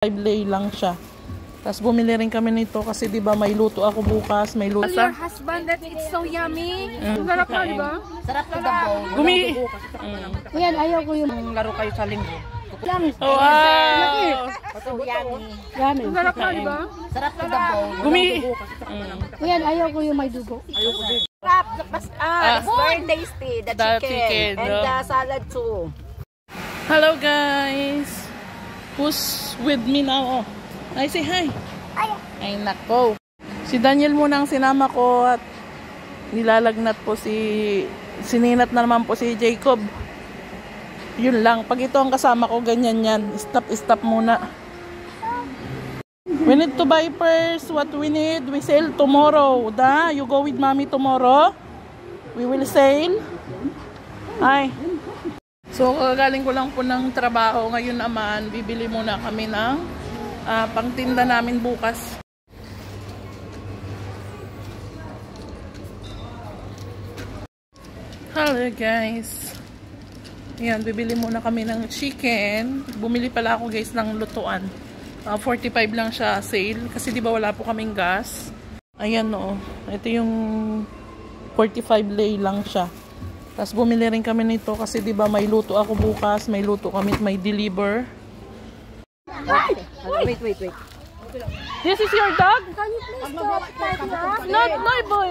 5 lang siya. Tapos bumili rin kami nito kasi 'di ba may luto ako bukas, may luto. Your husband that it's so yummy. Sarap na, 'di ba? Sarap to the bone. Yan, ayaw ko yung Laro kayo sa linggo. yummy. Wow! So yummy. Yummy. Sarap na, 'di ba? Sarap to the bone. Yan, ayaw ko yung may dugo. Sarap. It's very tasty. The chicken. And no? the salad too. Hello guys! Who's with me now? Oh. Ay, say hi! Ay, nako! Si Daniel muna ang sinama ko at nilalagnat po sininat na naman po si Jacob. Yun lang. Pag ito ang kasama ko, ganyan yan. Stop muna. We need to buy first what we need. We sail tomorrow. Da, you go with mommy tomorrow. We will sail. Ay. So, galing ko lang po ng trabaho. Ngayon naman, bibili muna kami ng pangtinda namin bukas. Hello guys. Ayan, bibili muna kami ng chicken. Bumili pala ako guys ng lutuan. 45 lang siya sale. Kasi di ba wala po kaming gas. Ayan no. Ito yung 45 lay lang siya. Tapos bumili rin kami nito kasi 'di ba may luto ako bukas, may luto kami, may deliver. Wait. This is your dog? Can you please stop fighting us? Not my boy.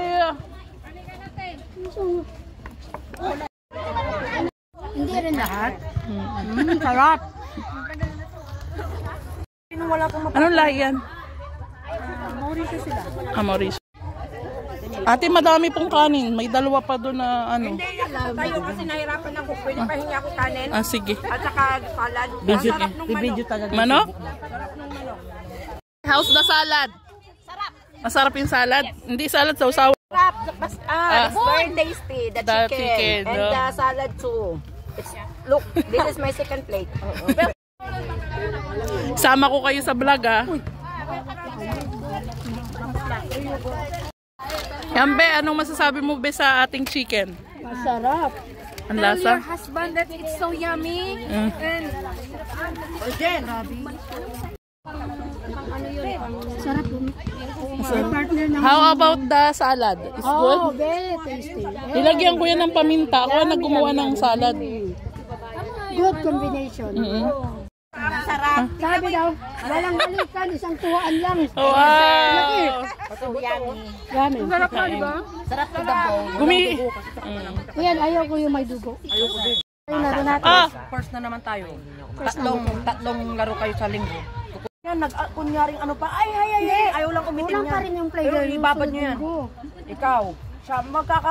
Hindi rin lahat. Sarap. Anong lahi yan? Mauricio sila. Mauricio. Ate, madami pong kanin. May dalawa pa doon na ano. Hindi, tayo kasi nahirapan ng kuko. Pinapahingi ako kanin. Sige. At saka salad. Video, Sarap nung manok. manok? Manok. How's the salad? Sarap. Masarap yung salad? Hindi salad, sausaw. Sarap. It's very tasty. The chicken. And no? the salad too. Look, this is my second plate. Sama ko kayo sa vlog Yambe, anong masasabi mo be sa ating chicken? Masarap. Ang lasa? Your husband that it's so yummy. And sarap po. Partner na. How about the salad? Is good? Oh, very tasty. Nilagyan ko yan ng paminta. Ako ang naggumawa ng salad. Good combination. Sarap. Sabi daw, walang balikan, isang tuwaan lang. Wow! So yummy. Yummy. Sarap na, di ba? Sarap to the bone. Yan, ayaw ko yung may dugo. Ayun, laro natin. First na naman tayo. Tatlong laro kayo sa linggo. Yan, kunyaring ano pa. Ay, ayaw lang umitin Kulang yan. pa rin yung flavor. Pero ibabad nyo yan. Ikaw, siya magkaka